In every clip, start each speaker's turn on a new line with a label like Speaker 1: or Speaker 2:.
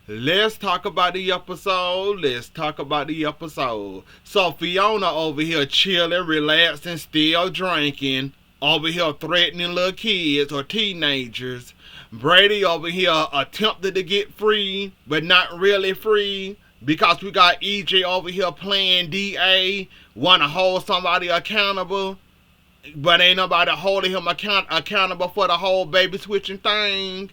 Speaker 1: Let's talk about the episode. Let's talk about the episode. So Fiona over here chilling, relaxing, still drinking. Over here threatening little kids or teenagers. Brady over here attempted to get free, but not really free. Because we got EJ over here playing DA, want to hold somebody accountable, but ain't nobody holding him accountable for the whole baby switching thing.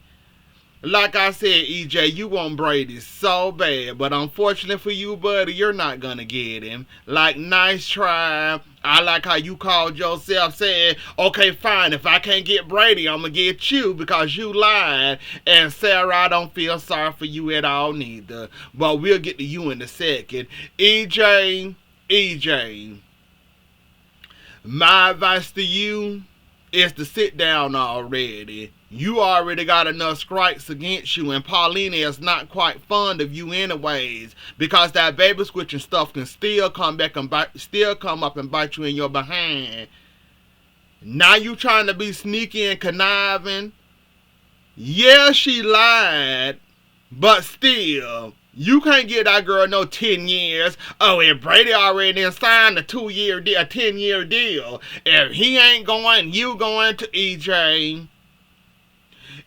Speaker 1: Like I said, EJ, you want Brady so bad, but unfortunately for you, buddy, you're not gonna get him. Like, nice try. I like how you called yourself, saying, okay, fine, if I can't get Brady, I'm gonna get you because you lied. And Sarah, I don't feel sorry for you at all, neither. But we'll get to you in a second. EJ, my advice to you is to sit down already. You already got enough strikes against you, and Paulina is not quite fond of you anyways, because that baby switching stuff can still come back and still come up and bite you in your behind. Now you trying to be sneaky and conniving. Yeah, she lied, but still, you can't get that girl no 10 years. Oh, and Brady already signed a 10-year deal. If he ain't going, you going to EJ.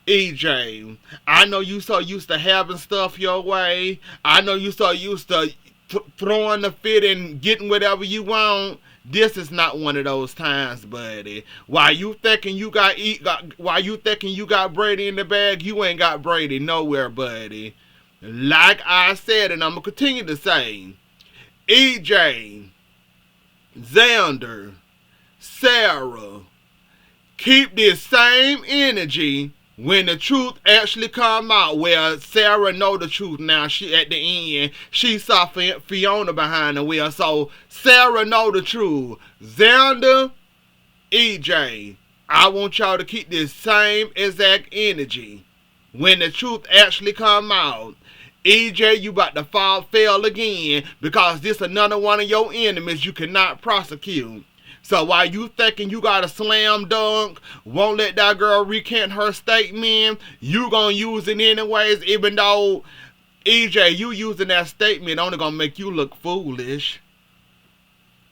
Speaker 1: EJ, I know you so used to having stuff your way. I know you so used to throwing the fit and getting whatever you want. This is not one of those times, buddy. While you thinking you got Brady in the bag, you ain't got Brady nowhere, buddy. Like I said, and I'm gonna continue to say, EJ, Xander, Sarah, keep this same energy when the truth actually come out. Well, Sarah know the truth now. She at the end, she saw Fiona behind the wheel, so Sarah know the truth. Xander, EJ, I want y'all to keep this same exact energy when the truth actually come out. EJ, you about to fail again because this another one of your enemies you cannot prosecute. So while you thinking you got a slam dunk, won't let that girl recant her statement, you gonna use it anyways, even though, EJ, you using that statement only gonna make you look foolish.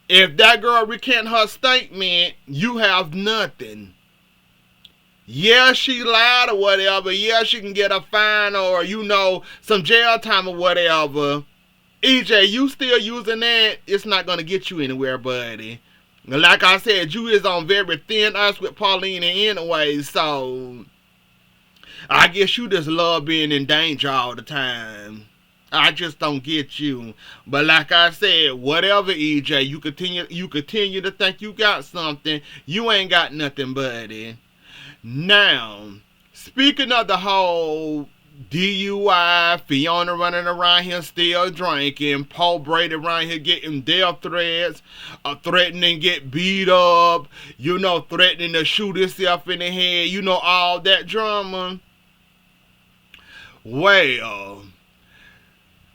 Speaker 1: If that girl recant her statement, you have nothing. Yeah, she lied or whatever. Yeah, she can get a fine or, some jail time or whatever. EJ, you still using that, it's not gonna get you anywhere, buddy. Like I said, you is on very thin ice with Paulina anyway, so I guess you just love being in danger all the time. I just don't get you. But like I said, whatever, EJ, you continue to think you got something. You ain't got nothing, buddy. Now, speaking of the whole DUI, Fiona running around here still drinking, Paul Brady around here getting death threats, threatening to get beat up, threatening to shoot himself in the head, all that drama. Well,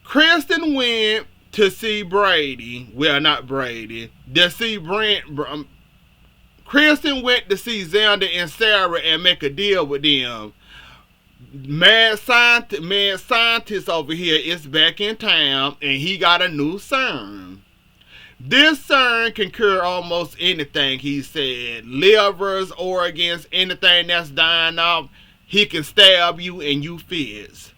Speaker 1: Kristen went to see Brady. Well, not Brady. To see Kristen went to see Xander and Sarah and make a deal with them. Mad scientist over here is back in town, and he got a new serum. This serum can cure almost anything, he said. Livers, organs, anything that's dying off. He can stab you and you fits.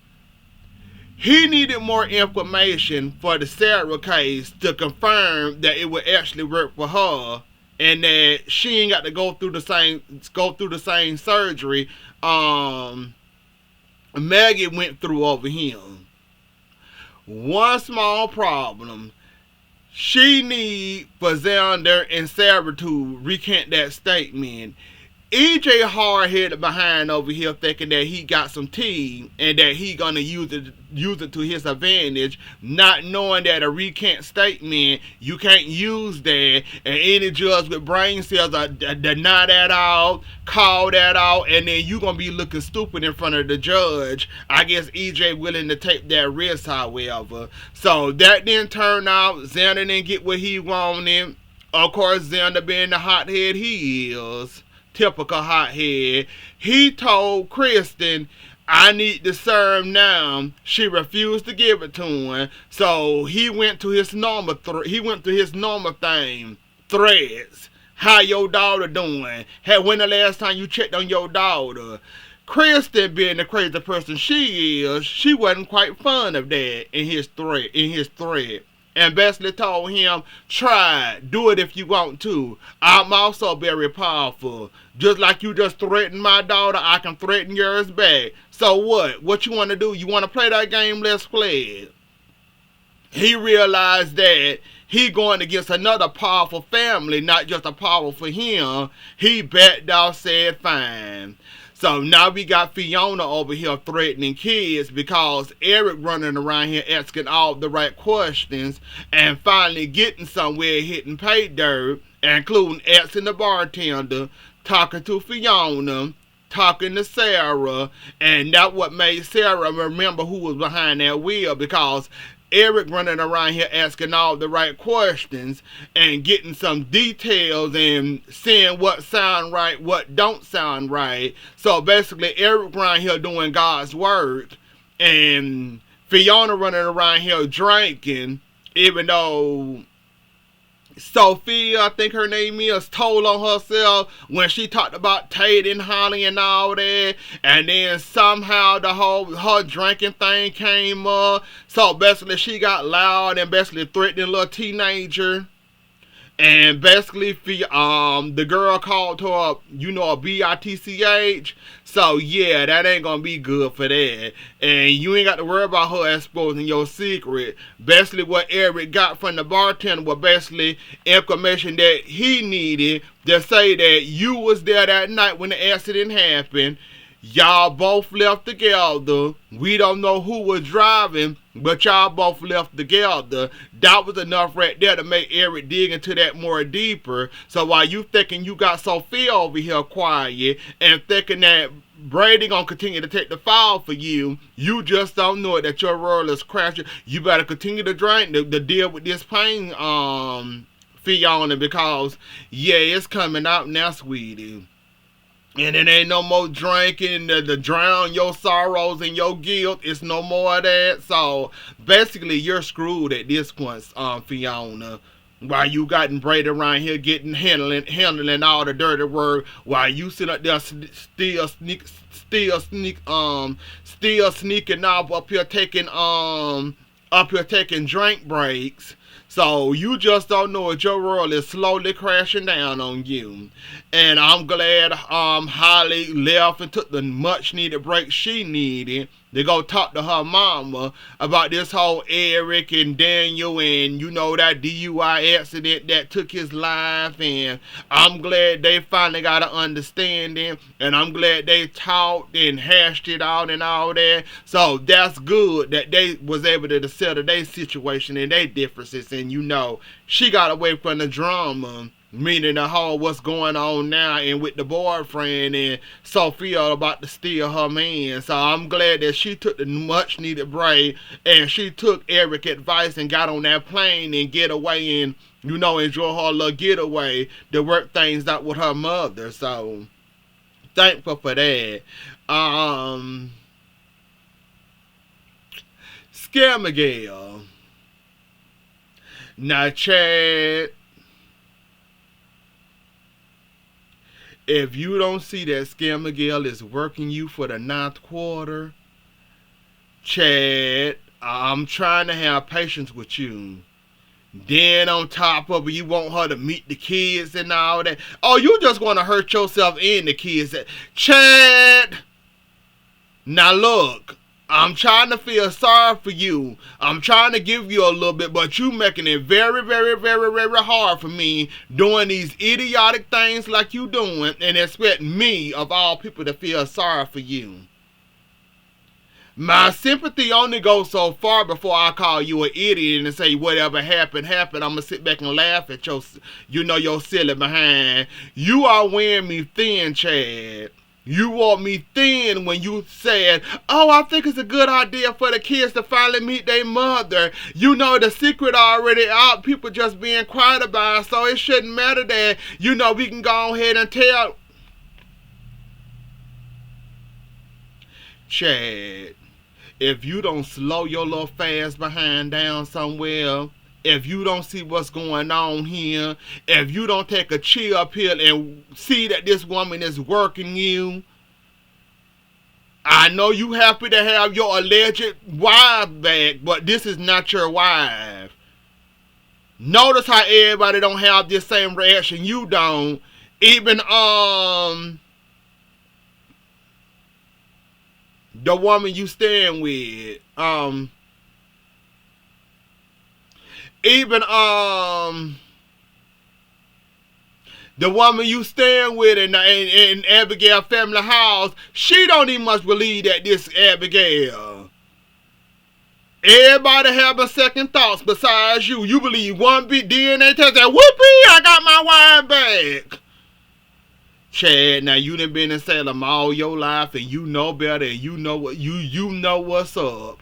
Speaker 1: He needed more information for the Sarah case to confirm that it would actually work for her, and that she ain't got to go through the same surgery Maggie went through over him. One small problem. She need for Xander and Sarah to recant that statement. EJ hard-headed behind over here thinking that he got some tea and that he gonna use it to his advantage, not knowing that a recant statement, you can't use that, and any judge with brain cells are deny that out, call that out, and then you gonna be looking stupid in front of the judge. I guess EJ willing to take that risk, however. So that didn't turn out. Xander didn't get what he wanted. Of course, Xander being the hothead he is. Typical hothead. He told Kristen, I need the serum now. She refused to give it to him, so he went to his normal. He went to his normal thing. Threads. How your daughter doing? Hey, when the last time you checked on your daughter? Kristen, being the crazy person she is, she wasn't quite fond of that in his thread. And basically told him, try, do it if you want to. I'm also very powerful. Just like you just threatened my daughter, I can threaten yours back. So what? What you want to do? You want to play that game? Let's play it. He realized that he going against another powerful family, not just a power for him. He backed off, said fine. So now we got Fiona over here threatening kids because Eric running around here asking all the right questions and finally getting somewhere hitting pay dirt, including asking the bartender, talking to Fiona, talking to Sarah, and that what made Sarah remember who was behind that wheel because Eric running around here asking all the right questions and getting some details and seeing what sound right, what don't sound right. So basically Eric around here doing God's work and Fiona running around here drinking, even though Sophia, I think her name is, told on herself when she talked about Tate and Holly and all that, and then somehow the whole her drinking thing came up. So basically she got loud and basically threatened a little teenager. And basically, the girl called her, a bitch. So yeah, that ain't gonna be good for that. And you ain't got to worry about her exposing your secret. Basically, what Eric got from the bartender was basically information that he needed to say that you was there that night when the accident happened. Y'all both left together. We don't know who was driving, but y'all both left together. That was enough right there to make Eric dig into that more deeper. So while you thinking you got Sophia over here quiet and thinking that Brady gonna continue to take the fall for you, you just don't know it, that your world is crashing. You better continue to drink to deal with this pain, Fiona, because yeah, it's coming out now, sweetie. And it ain't no more drinking to drown your sorrows and your guilt. It's no more of that. So basically, you're screwed at this point, Fiona. While you gotten Brady around here handling all the dirty work, while you sit up there still sneaking up here taking drink breaks. So you just don't know it. Your world is slowly crashing down on you. And I'm glad Holly left and took the much needed break she needed to go talk to her mama about this whole Eric and Daniel and that DUI accident that took his life. And I'm glad they finally got an understanding, and I'm glad they talked and hashed it out and all that. So that's good that they was able to settle their situation and their differences. And she got away from the drama, meaning the whole what's going on now and with the boyfriend and Sophia about to steal her man. So I'm glad that she took the much needed break and she took Eric's advice and got on that plane and get away and enjoy her little getaway to work things out with her mother. So thankful for that. Scare Miguel. Now, Chad, if you don't see that Scare Miguel is working you for the 9th quarter, Chad, I'm trying to have patience with you. Then on top of it, you want her to meet the kids and all that. Oh, you just want to hurt yourself and the kids. Chad, now look, I'm trying to feel sorry for you. I'm trying to give you a little bit, but you making it very, very, very, very hard for me doing these idiotic things like you doing and expect me, of all people, to feel sorry for you. My sympathy only goes so far before I call you an idiot and say whatever happened. I'm going to sit back and laugh at your silly behind. You are wearing me thin, Chad. You want me thin when you said, oh, I think it's a good idea for the kids to finally meet their mother. The secret already out. People just being quiet about it, so it shouldn't matter that, we can go ahead and tell. Chad, if you don't slow your little fast behind down somewhere, if you don't see what's going on here, if you don't take a chill pill and see that this woman is working you, I know you happy to have your alleged wife back, but this is not your wife. Notice how everybody don't have this same reaction you don't. Even the woman you staying with, even the woman you staying with in Abigail family house, she don't even much believe that this Abigail. Everybody having second thoughts besides you. You believe one big DNA test that whoopee, I got my wife back. Chad, now you done been in Salem all your life and you know better and you know what you know what's up.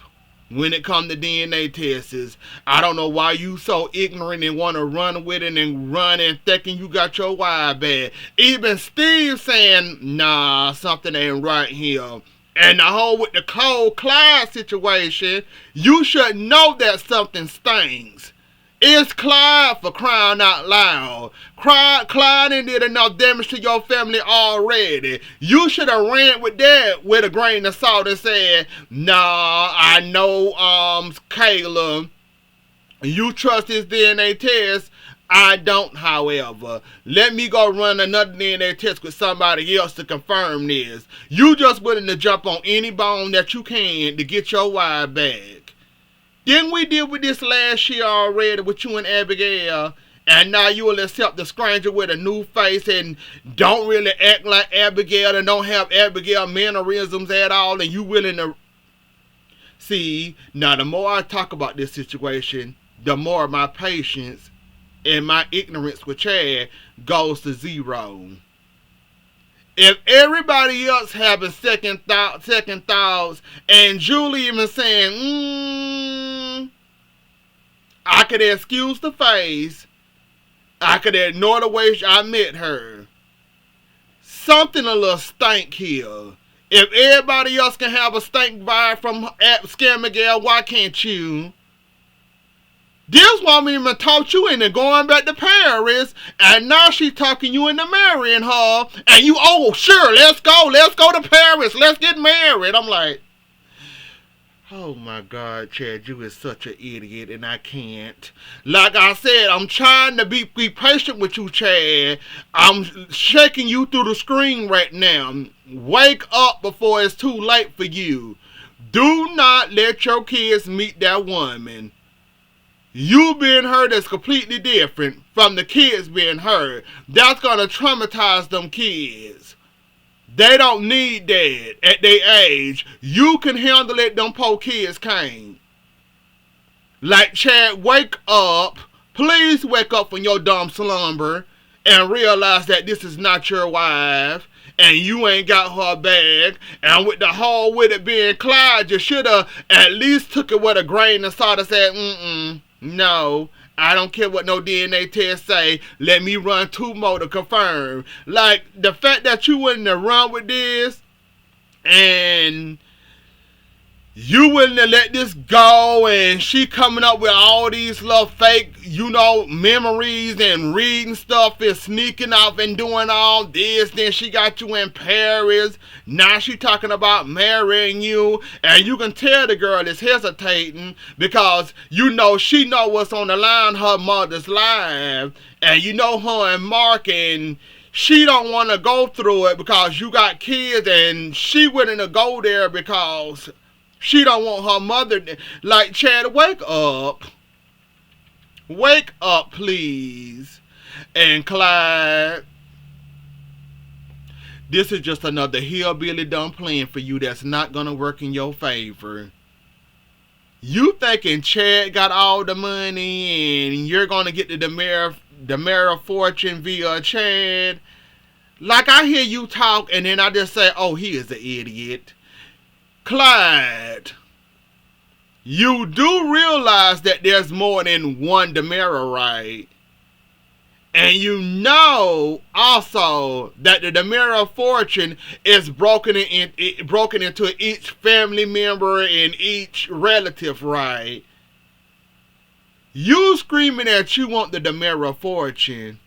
Speaker 1: When it comes to DNA tests, I don't know why you so ignorant and want to run with it and run and thinking you got your wife back. Even Steve saying, nah, something ain't right here. And the whole with the Cole Clyde situation, you should know that something stinks. It's Clyde, for crying out loud. Clyde ain't did enough damage to your family already. You should have ran with that with a grain of salt and said, nah, I know Kayla, you trust his DNA test. I don't, however. Let me go run another DNA test with somebody else to confirm this. You just willing to jump on any bone that you can to get your wife back. Didn't we deal with this last year already with you and Abigail? And now you will accept the stranger with a new face and don't really act like Abigail and don't have Abigail mannerisms at all, and you willing to... See, now the more I talk about this situation, the more my patience and my ignorance with Chad goes to zero. If everybody else having second thoughts, and Julie even saying, I could excuse the face, I could ignore the way I met her. Something a little stank here. If everybody else can have a stank vibe from Scare Miguel, why can't you? This woman even talked you into going back to Paris, and now she talking you into marrying her, and you, oh, sure, let's go to Paris, let's get married. I'm like, oh my God, Chad, you is such an idiot, and I can't. Like I said, I'm trying to be patient with you, Chad. I'm shaking you through the screen right now. Wake up before it's too late for you. Do not let your kids meet that woman. You being hurt is completely different from the kids being hurt. That's going to traumatize them kids. They don't need that at their age. You can handle it, them poor kids can't. Like, Chad, wake up. Please wake up from your dumb slumber and realize that this is not your wife. And you ain't got her back. And with the whole with it being Clyde, you should have at least took it with a grain of salt and said, no, I don't care what no DNA test say. Let me run 2 more to confirm. Like, the fact that you wouldn't have run with this and you wouldn't have let this go, and she coming up with all these little fake, memories and reading stuff and sneaking off and doing all this. Then she got you in Paris. Now she talking about marrying you, and you can tell the girl is hesitating because she know what's on the line, her mother's life, and her and Mark, and she don't want to go through it because you got kids, and she wouldn't go there because she don't want her mother. Like, Chad, wake up. Wake up, please. And Clyde, this is just another hillbilly dumb plan for you that's not going to work in your favor. You thinking Chad got all the money and you're going to get the mayor of fortune via Chad? Like, I hear you talk and then I just say, oh, he is an idiot. Clyde, you do realize that there's more than one Demera, right? And you know also that the mirror of fortune is broken into each family member and each relative, right? You screaming that you want the mirror of fortune,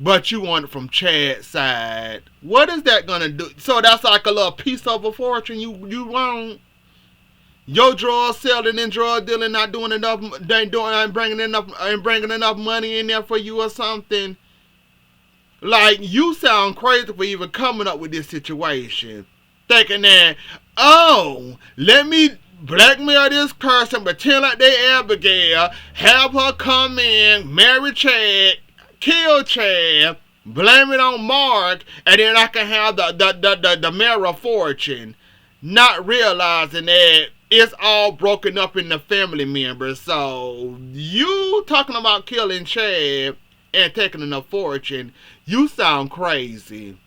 Speaker 1: but you want it from Chad's side. What is that gonna do? So that's like a little piece of a fortune you want. Your drug selling and drug dealing not doing enough. They ain't bringing enough money in there for you or something. Like, you sound crazy for even coming up with this situation. Thinking that, oh, let me blackmail this person, pretend like they Abigail, have her come in, marry Chad, kill Chad, blame it on Mark, and then I can have the mirror of fortune. Not realizing that it's all broken up in the family members. So, you talking about killing Chad and taking a fortune, you sound crazy.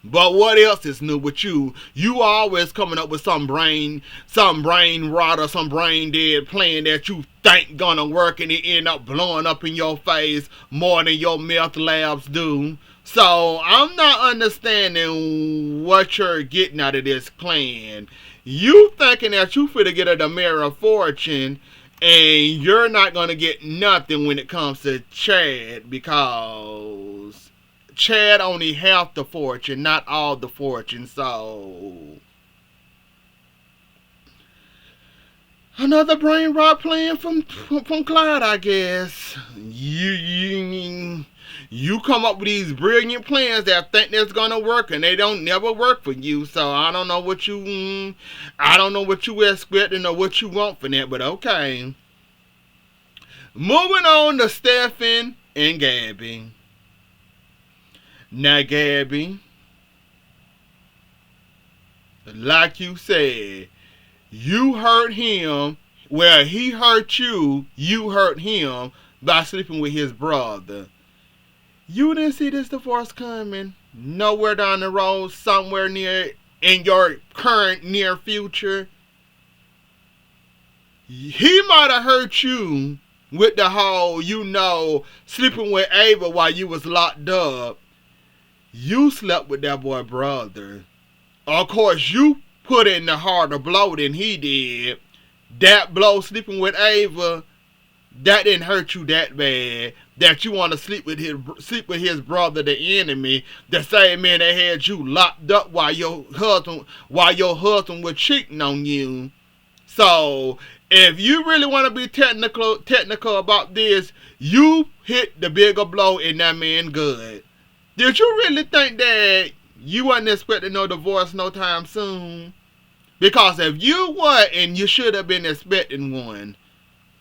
Speaker 1: But what else is new with you? You always coming up with some brain rot or some brain dead plan that you think gonna work and it end up blowing up in your face more than your meth labs do. So I'm not understanding what you're getting out of this plan. You thinking that you finna get a mirror of fortune and you're not gonna get nothing when it comes to Chad, because Chad only half the fortune, not all the fortune. So another brain rot plan from Clyde, I guess. You come up with these brilliant plans that think that's gonna work, and they don't never work for you. So I don't know what you expecting or what you want from that, but okay. Moving on to Stephen and Gabby. Now, Gabby, like you said, you hurt him. Well, he hurt you. You hurt him by sleeping with his brother. You didn't see this divorce coming. Nowhere down the road, somewhere near in your current near future. He might have hurt you with the whole, sleeping with Ava while you was locked up. You slept with that boy brother. Of course, you put in the harder blow than he did. That blow, sleeping with Ava, that didn't hurt you that bad that you want to sleep with his brother, the enemy, the same man that had you locked up while your husband was cheating on you. So if you really want to be technical about this, you hit the bigger blow in that man good. Did you really think that you wasn't expecting no divorce no time soon? Because if you were, and you should have been expecting one,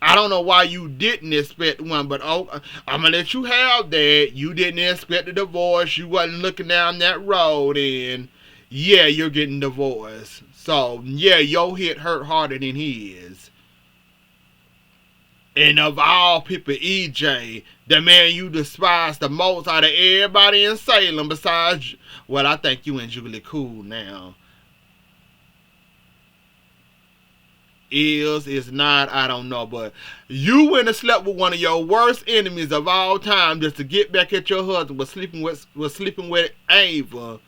Speaker 1: I don't know why you didn't expect one, but I'm going to let you have that. You didn't expect a divorce. You wasn't looking down that road, and yeah, you're getting divorced. So, yeah, your hit hurt harder than his. And of all people, EJ, the man you despise the most out of everybody in Salem besides, well, I think you and Julie cool now. Is not, I don't know, but you went and slept with one of your worst enemies of all time just to get back at your husband was sleeping with Ava,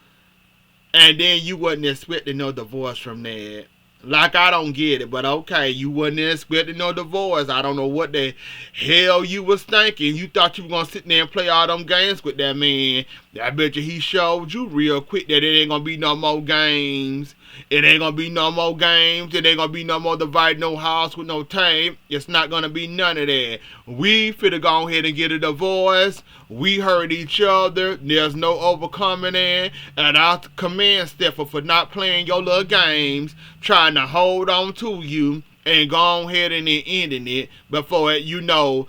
Speaker 1: and then you wasn't expecting no divorce from that. Like, I don't get it, but okay, you wasn't expecting no divorce. I don't know what the hell you was thinking. You thought you were going to sit there and play all them games with that man. I bet you he showed you real quick that it ain't going to be no more games. It ain't going to be no more games. It ain't going to be no more divide no house with no tape. It's not going to be none of that. We finna go ahead and get a divorce. We hurt each other. There's no overcoming it. And I commend Stephen for not playing your little games, trying to hold on to you and go ahead and ending it before go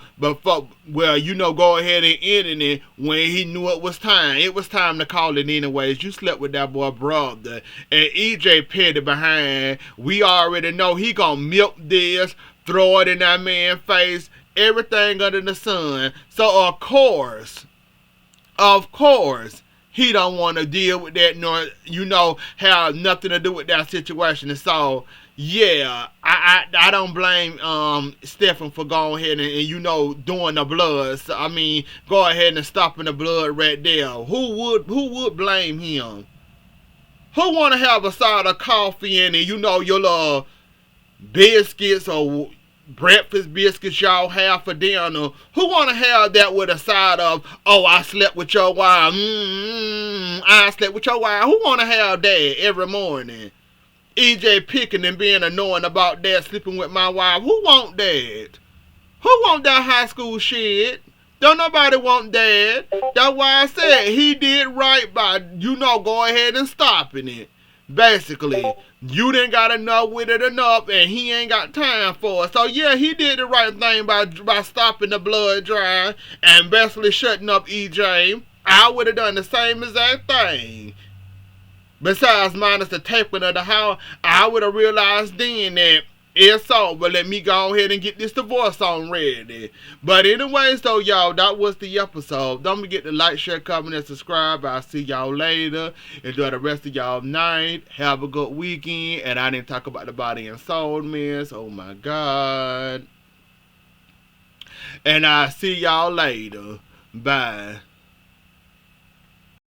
Speaker 1: ahead and ending it when he knew it was time. It was time to call it anyways. You slept with that boy brother. And EJ petty behind. We already know he gonna milk this, throw it in that man's face, everything under the sun. So of course, he don't want to deal with that, nor have nothing to do with that situation. And so Yeah, I don't blame Stephen for going ahead and doing the blood. So, I mean, go ahead and stopping the blood right there. Who would blame him? Who want to have a side of coffee and your little biscuits or breakfast biscuits y'all have for dinner? Who want to have that with a side of, oh, I slept with your wife? I slept with your wife. Who want to have that every morning? EJ picking and being annoying about that, sleeping with my wife. Who want that? Who want that high school shit? Don't nobody want that. That's why I said he did right by, go ahead and stopping it. Basically, you didn't got enough with it enough, and he ain't got time for it. So yeah, he did the right thing by stopping the blood drive and basically shutting up EJ. I would have done the same exact thing. Besides, minus the taping of the house, I would have realized then that it's over. Let me go ahead and get this divorce on ready. But anyways, though, y'all, that was the episode. Don't forget to like, share, comment, and subscribe. I'll see y'all later. Enjoy the rest of y'all night. Have a good weekend. And I didn't talk about the body and soul mess. Oh, my God. And I'll see y'all later. Bye.